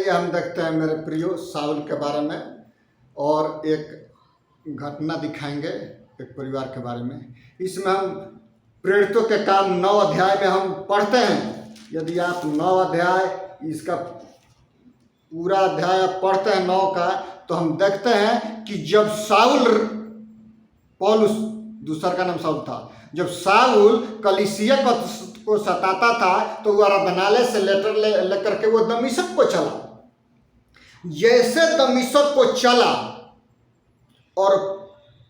चलिए हम देखते हैं मेरे प्रियो साउल के बारे में और एक घटना दिखाएंगे एक परिवार के बारे में। इसमें हम प्रेरितों के काम 9 अध्याय में हम पढ़ते हैं। यदि आप 9 अध्याय इसका पूरा अध्याय आप पढ़ते हैं 9 का, तो हम देखते हैं कि जब साउल, पौलुस दूसरा का नाम साउल था, जब साउल कलीसिया को सताता था तो वो आराधनालय से लेटर लेकर के वो दमिश्क को चला। जैसे दमिश्क को चला और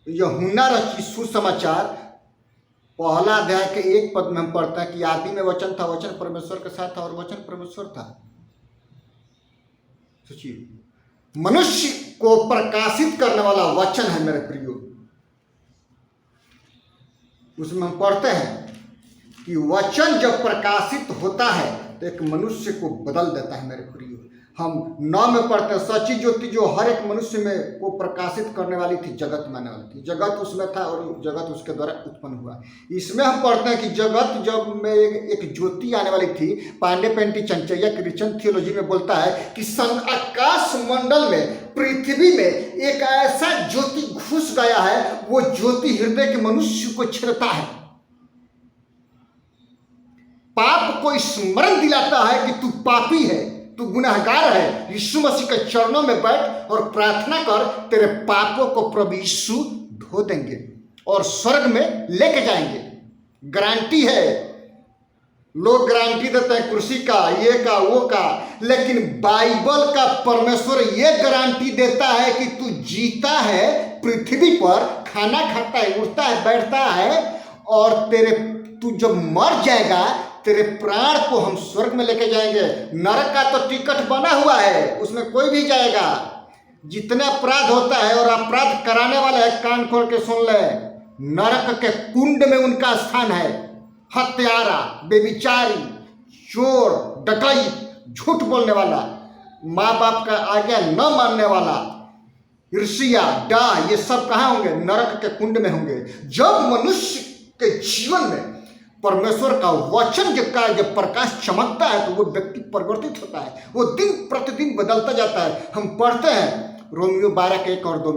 यूहन्ना रचित सुसमाचार पहला अध्याय के 1 पद में हम पढ़ते हैं कि आदि में वचन था, वचन परमेश्वर के साथ था और वचन परमेश्वर था। सोचिए, मनुष्य को प्रकाशित करने वाला वचन है मेरे प्रियो। उसमें हम पढ़ते हैं कि वचन जब प्रकाशित होता है तो एक मनुष्य को बदल देता है मेरे प्रियो। हम 9 में पढ़ते हैं, सच्ची ज्योति जो हर एक मनुष्य में को प्रकाशित करने वाली थी, जगत मानने वाली थी। जगत उसमें था और जगत उसके द्वारा उत्पन्न हुआ। इसमें हम पढ़ते हैं कि जगत जब में एक ज्योति आने वाली थी। पांडे पेंटी चंचैया क्रिश्चियन थियोलॉजी में बोलता है कि आकाश मंडल में, पृथ्वी में एक ऐसा ज्योति घुस गया है, वो ज्योति हृदय के मनुष्य को छेड़ता है, पाप को स्मरण दिलाता है कि तू पापी है, तू गुनाहगार है। यीशु मसीह के चरणों में बैठ और प्रार्थना कर, तेरे पापों को प्रभु यीशु धो देंगे और स्वर्ग में लेके जाएंगे। गारंटी है। लोग गारंटी देते हैं कुर्सी का, ये का, वो का, लेकिन बाइबल का परमेश्वर ये गारंटी देता है कि तू जीता है पृथ्वी पर, खाना खाता है, उठता है, बैठता है, और तू जब मर जाएगा तेरे प्राण को हम स्वर्ग में लेके जाएंगे। नरक का तो टिकट बना हुआ है, उसमें कोई भी जाएगा। जितने अपराध होता है और अपराध कराने वाले है, कान खोल के सुन ले, नरक के कुंड में उनका स्थान है। हत्यारा, बेविचारी, चोर, डकैत, झूठ बोलने वाला, माँ बाप का आज्ञा न मानने वाला, ईर्ष्या, डाह, ये सब कहाँ होंगे? नरक के कुंड में होंगे। जब मनुष्य के जीवन में परमेश्वर का वचन जब प्रकाश चमकता है तो वो व्यक्ति परिवर्तित होता है, वो दिन प्रतिदिन बदलता जाता है। हम पढ़ते हैं रोमियो 12 के 1 और 2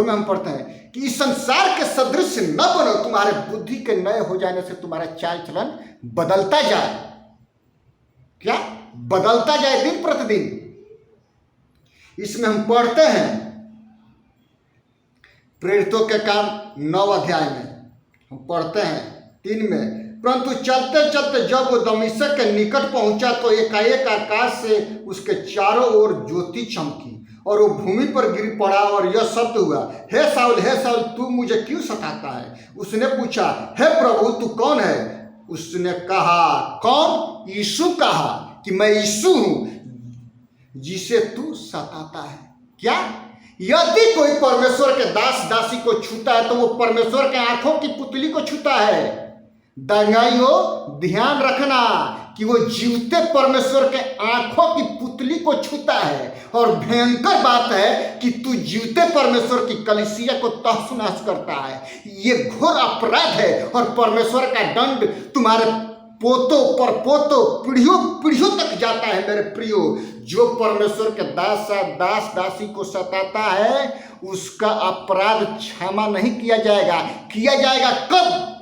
में हम पढ़ते हैं कि इस संसार के सदृश न बनो, तुम्हारे बुद्धि के नए हो जाने से तुम्हारा चाल चलन बदलता जाए। क्या बदलता जाए? दिन प्रतिदिन। इसमें हम पढ़ते हैं प्रेरितों के काम 9 अध्याय में हम पढ़ते हैं 3 में, परंतु चलते चलते जब वो दमिश्क के निकट पहुंचा तो एकाएक आकाश से उसके चारों ओर ज्योति चमकी और वो भूमि पर गिर पड़ा और यह शब्द हुआ, हे साउल, तू मुझे क्यों सताता है? उसने पूछा, हे प्रभु, तू कौन है? उसने कहा, कौन? यीशु कहा कि मैं यीशु हूं जिसे तू सताता है। क्या? यदि कोई परमेश्वर के दास दासी को छूता है तो वो परमेश्वर के आंखों की पुतली को छूता है। दंगाइयों, ध्यान रखना कि वो जीवते परमेश्वर के आंखों की पुतली को छूता है। और भयंकर बात है कि तू जीवते परमेश्वर की कलीसिया को तहस नहस करता है। ये घोर अपराध है और परमेश्वर का दंड तुम्हारे पोतों पर पोतों, पीढ़ियों तक जाता है मेरे प्रियो। जो परमेश्वर के दास दासी को सताता है उसका अपराध क्षमा नहीं किया जाएगा। किया जाएगा कब?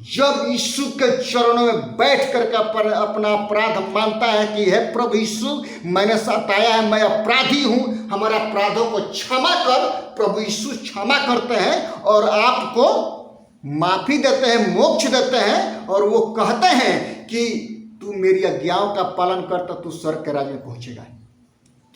जब यीशु के चरणों में बैठ करके अपना अपराध मानता है कि हे प्रभु यीशु, मैंने सताया है, मैं अपराधी हूँ, हमारे अपराधों को क्षमा कर। प्रभु यीशु क्षमा करते हैं और आपको माफी देते हैं, मोक्ष देते हैं, और वो कहते हैं कि तू मेरी आज्ञाओं का पालन कर तो तू स्वर्ग के राज्य में पहुंचेगा।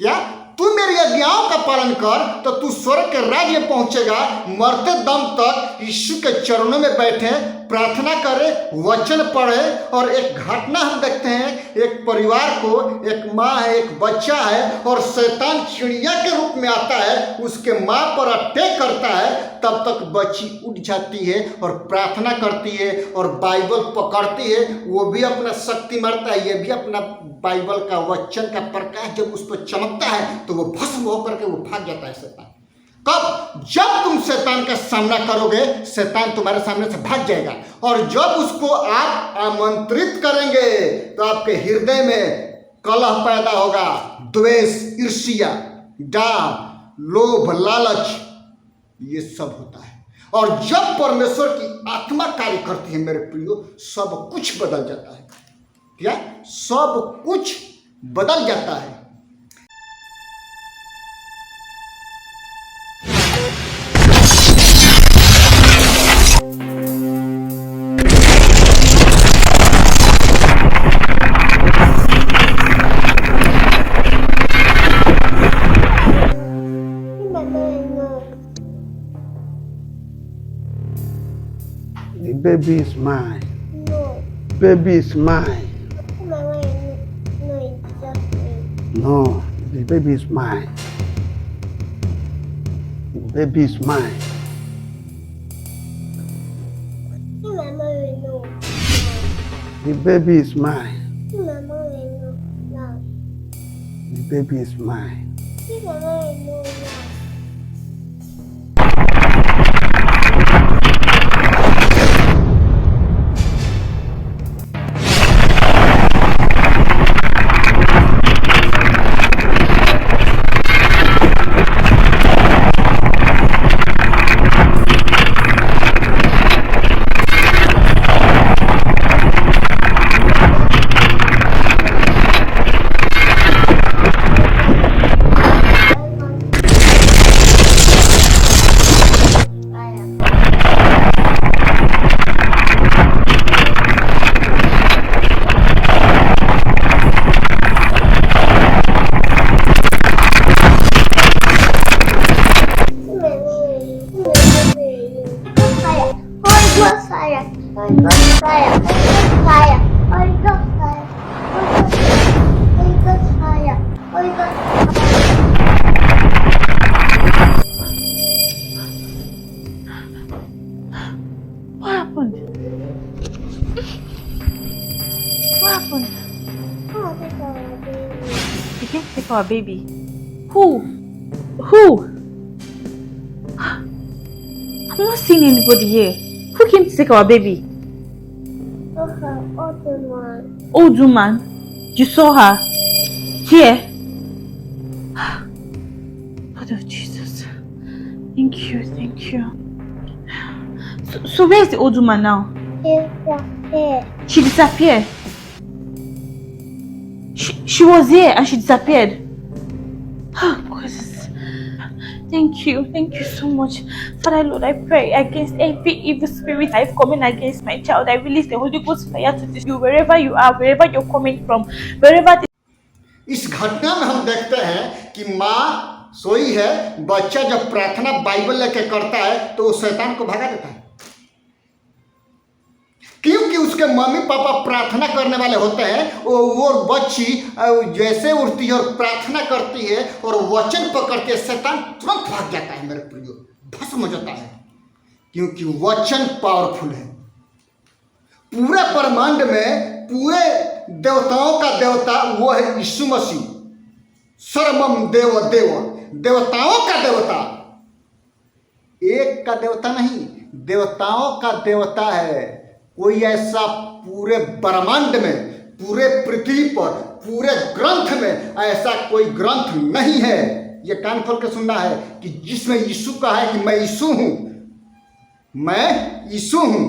क्या? तू मेरी आज्ञाओं का पालन कर तो तू स्वर्ग के राज्य में पहुंचेगा। मरते दम तक यीशु के चरणों में बैठे, प्रार्थना करे, वचन पढ़े। और एक घटना हम देखते हैं, एक परिवार को, एक माँ है, एक बच्चा है, और शैतान चिड़िया के रूप में आता है, उसके माँ पर अटैक करता है। तब तक बच्ची उठ जाती है और प्रार्थना करती है और बाइबल पकड़ती है। वो भी अपना शक्ति मारता है, ये भी अपना बाइबल का वचन का प्रकाश जब उस पर चमकता है तो वो भस्म होकर के वो भाग जाता है शैतान। कब? जब तुम शैतान का सामना करोगे, शैतान तुम्हारे सामने से भाग जाएगा। और जब उसको आप आमंत्रित करेंगे तो आपके हृदय में कलह पैदा होगा, द्वेष, ईर्ष्या, डाह, लोभ, लालच, ये सब होता है। और जब परमेश्वर की आत्मा कार्य करती है मेरे प्रियो, सब कुछ बदल जाता है। क्या? सब कुछ बदल जाता है। The baby is mine. No. Baby is mine. Mama, no, it's just me. No, the baby is mine. The baby is mine. Mama, no. The baby is mine. Mama, no. No. The baby is mine. Mama, no. What happened? What happened? You came to take our baby. Who? I'm not seeing anybody here. Who came to take our baby? Old woman. You saw her? Here? Lord of Jesus. Thank you. So where's the old woman now? She disappeared. She was here and she disappeared. Oh, God. Thank you so much. Father Lord, I pray against every evil spirit that is coming against my child. I release the Holy Ghost fire to this you wherever you are, wherever you're coming from, wherever. इस घटना में हम देखते हैं कि माँ सोई है, बच्चा जब प्रार्थना बाइबल लेके करता है तो वो शैतान को भगा देता है, क्योंकि उसके मम्मी पापा प्रार्थना करने वाले होते हैं। वो बच्ची जैसे उठती है और प्रार्थना करती है और वचन पकड़ के शैतान तुरंत भाग जाता है मेरे प्रियो, भस्म हो जाता है, क्योंकि वचन पावरफुल है। पूरे ब्रह्मांड में पूरे देवताओं का देवता वो है यीशु मसीह। सर्वम देव देव, देवताओं का देवता, एक का देवता नहीं, देवताओं का देवता है। कोई ऐसा पूरे ब्रह्मांड में, पूरे पृथ्वी पर, पूरे ग्रंथ में ऐसा कोई ग्रंथ नहीं है, ये कान खोल के सुनना है, कि जिसमें यीशु कहा है कि मैं यीशु हूं, मैं यीशु हूं,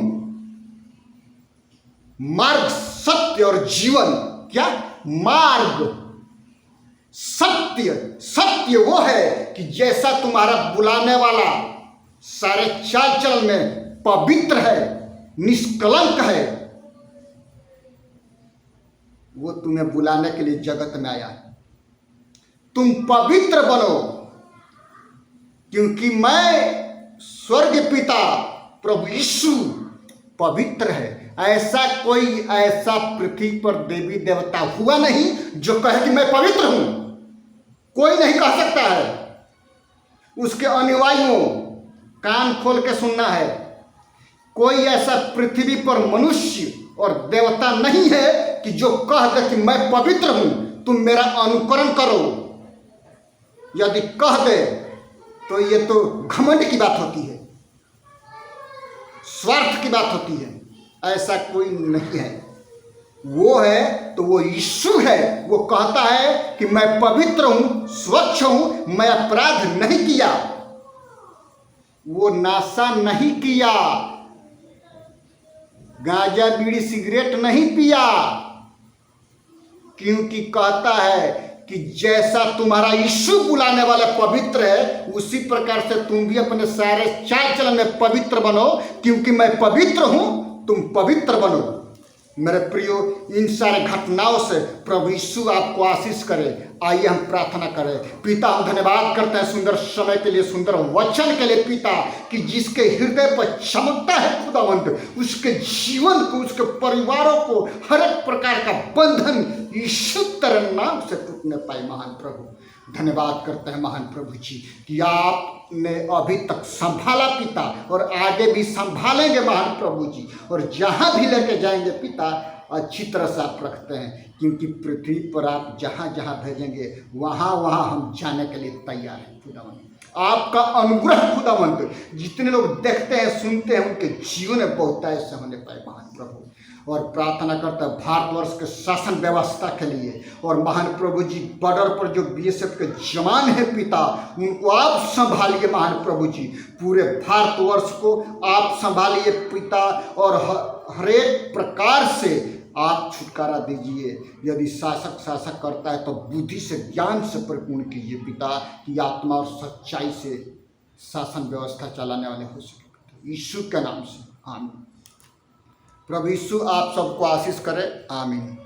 मार्ग सत्य और जीवन। क्या मार्ग? सत्य वो है कि जैसा तुम्हारा बुलाने वाला सारे चाल चलन में पवित्र है, निष्कलंक है, वो तुम्हें बुलाने के लिए जगत में आया है। तुम पवित्र बनो, क्योंकि मैं स्वर्ग पिता प्रभु यीशु पवित्र है। ऐसा पृथ्वी पर देवी देवता हुआ नहीं जो कहे कि मैं पवित्र हूं, कोई नहीं कह सकता है। उसके अनुयायियों कान खोल के सुनना है, कोई ऐसा पृथ्वी पर मनुष्य और देवता नहीं है कि जो कह दे कि मैं पवित्र हूं, तुम मेरा अनुकरण करो। यदि कह दे तो ये तो घमंड की बात होती है, स्वार्थ की बात होती है। ऐसा कोई नहीं है। वो है तो वो यीशु है। वो कहता है कि मैं पवित्र हूं, स्वच्छ हूं, मैं अपराध नहीं किया, वो नशा नहीं किया, गांजा बीड़ी सिगरेट नहीं पिया, क्योंकि कहता है कि जैसा तुम्हारा यीशु बुलाने वाला पवित्र है, उसी प्रकार से तुम भी अपने सारे चाल चलन में पवित्र बनो, क्योंकि मैं पवित्र हूं, तुम पवित्र बनो। मेरे प्रियो, इन सारे घटनाओं से प्रभु यीशु आपको आशीष करे। आइए हम प्रार्थना करें। पिता, हम धन्यवाद करते हैं सुंदर समय के लिए, सुंदर वचन के लिए पिता, कि जिसके हृदय पर चमकता है खुदावंत, उसके जीवन को, उसके परिवारों को हर एक प्रकार का बंधन यीशु तेरे नाम से टूटने पाए। महान प्रभु, धन्यवाद करते हैं महान प्रभु जी कि आपने अभी तक संभाला पिता, और आगे भी संभालेंगे महान प्रभु जी, और जहाँ भी लेके जाएंगे पिता अच्छी तरह से आप रखते हैं, क्योंकि पृथ्वी पर आप जहाँ जहाँ भेजेंगे वहाँ वहाँ हम जाने के लिए तैयार हैं खुदावंत। आपका अनुग्रह खुदावंत जितने लोग देखते हैं सुनते हैं उनके जीवन में बहुतायत से होने पाए महान प्रभु। और प्रार्थना करता है भारतवर्ष के शासन व्यवस्था के लिए, और महान प्रभु जी बॉर्डर पर जो बीएसएफ के जवान हैं पिता, उनको आप संभालिए महान प्रभु जी। पूरे भारतवर्ष को आप संभालिए पिता, और हर एक प्रकार से आप छुटकारा दीजिए। यदि शासक करता है तो बुद्धि से, ज्ञान से परिपूर्ण कीजिए पिता, कि आत्मा और सच्चाई से शासन व्यवस्था चलाने वाले हो सके। यीशु के नाम से आमीन। प्रभु यीशु आप सबको आशीष करे। आमीन।